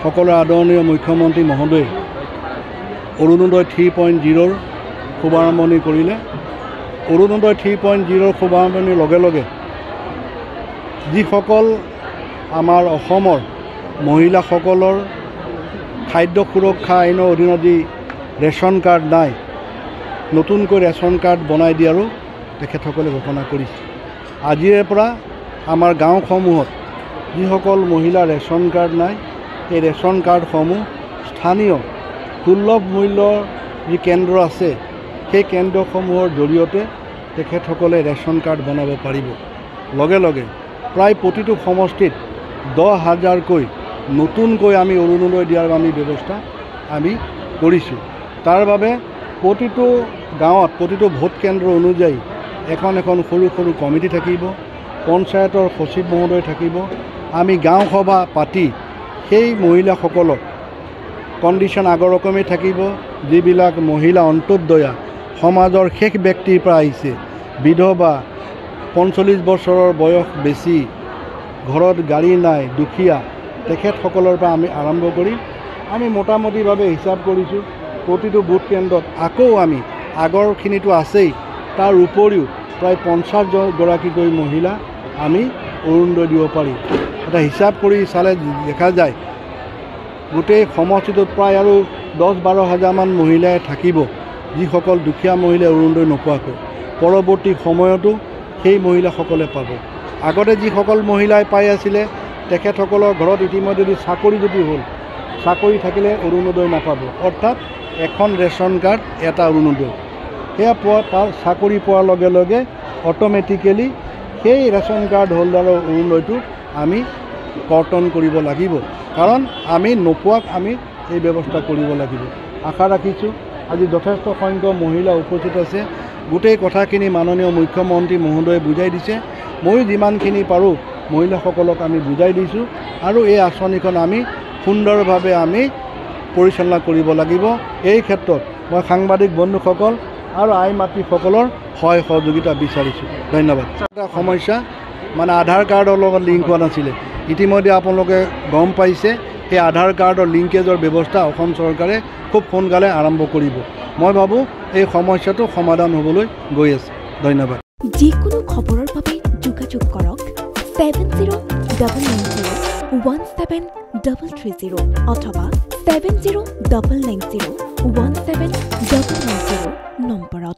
সকলৰ আদৰণীয় মুখ্যমন্ত্ৰী মহোদয় অৰুণোদয় 3.0 শুভাৰম্ভণি কৰিলে। অৰুণোদয় 3.0 শুভাৰম্ভণিৰ লগে লগে যিসকল আমাৰ অসমৰ মহিলাসকলৰ খাদ্য সুৰক্ষা আইনৰ অধীনত যি ৰেচন কাৰ্ড নাই, নতুনকৈ ৰেচন কাৰ্ড বনাই দিয়াৰো তেখেতসকলে ঘোষণা কৰিছে। আজিৰে পৰা আমাৰ গাঁওসমূহত যিসকল মহিলা ৰেচন কাৰ্ড নাই, এই ৰেচন কাৰ্ডসমূহ স্থানীয় সুলভ মূল্যৰ যি কেন্দ্ৰ আছে, সেই কেন্দ্ৰসমূহৰ জৰিয়তে তেখেতসকলে ৰেচন কাৰ্ড বনাব পাৰিব। লগে লগে প্ৰায় প্ৰতিটো সমষ্টিত 10,000কৈ নতুনকৈ আমি অৰুণোদয় দিয়াৰ আমি ব্যৱস্থা আমি কৰিছোঁ। তাৰ বাবে প্ৰতিটো গাঁৱত প্ৰতিটো ভোট কেন্দ্ৰ অনুযায়ী এখন সৰু সৰু কমিটি থাকিব, পঞ্চায়তৰ সচিব মহোদয় থাকিব। আমি গাঁও সভা পাতি সেই মহিলাসকলক কণ্ডিশ্যন আগৰ ৰকমেই থাকিব। যিবিলাক মহিলা অন্তোদয়া সমাজৰ শেষ ব্যক্তিৰ পৰা আহিছে, বিধৱা, 45 বছৰৰ বয়স বেছি, ঘৰত গাড়ী নাই, দুখীয়া, তেখেতসকলৰ পৰা আমি আৰম্ভ কৰি আমি মোটামুটিভাৱে হিচাপ কৰিছোঁ প্ৰতিটো বুথ কেন্দ্ৰত আকৌ আমি আগৰখিনিতো আছেই, তাৰ উপৰিও প্ৰায় 50গৰাকীকৈ মহিলা আমি অৰুণোদয় দিব পাৰিম। এটা হিচাপ কৰি চালে দেখা যায় গোটেই সমষ্টিটোত প্ৰায় আৰু 10-12 হাজাৰমান মহিলাই থাকিব, যিসকল দুখীয়া মহিলাই অৰুণোদয় নোপোৱাকৈ। পৰৱৰ্তী সময়তো সেই মহিলাসকলে পাব। আগতে যিসকল মহিলাই পাই আছিলে, তেখেতসকলৰ ঘৰত ইতিমধ্যে যদি চাকৰি হ'ল, চাকৰি থাকিলে অৰুণোদয় নাপাব। অৰ্থাৎ এখন ৰেচন কাৰ্ড এটা অৰুণোদয়। সেয়া তাৰ চাকৰি পোৱাৰ লগে লগে অট'মেটিকেলি সেই ৰেচন কাৰ্ড হোল্ডাৰৰ অৰুণোদয়টো আমি কৰ্তন কৰিব লাগিব, কাৰণ আমি নোপোৱাক আমি এই ব্যৱস্থা কৰিব লাগিব। আশা ৰাখিছোঁ আজি যথেষ্ট সংখ্যক মহিলা উপস্থিত আছে। গোটেই কথাখিনি মাননীয় মুখ্যমন্ত্ৰী মহোদয়ে বুজাই দিছে। ময়ো যিমানখিনি পাৰোঁ মহিলাসকলক আমি বুজাই দিছোঁ, আৰু এই আঁচনিখন আমি সুন্দৰভাৱে আমি পৰিচালনা কৰিব লাগিব। এই ক্ষেত্ৰত মই সাংবাদিক বন্ধুসকল আৰু আই মাতৃসকলৰ সহায় সহযোগিতা বিচাৰিছোঁ। ধন্যবাদ। এটা সমস্যা মানে আধাৰ কাৰ্ডৰ লগত লিংক হোৱা নাছিলে। ইতিমধ্যে আপোনালোকে গম পাইছে, এই আধাৰ কাৰ্ডৰ লিংকেজৰ ব্যৱস্থা অসম চৰকাৰে খুব সোনকালে আৰম্ভ কৰিব। মই ভাবোঁ এই সমস্যাটো সমাধান হ'বলৈ গৈ আছে। ধন্যবাদ। যিকোনো খবৰৰ বাবে যোগাযোগ কৰক 7090173330 অথবা 7099017990 নম্বৰত।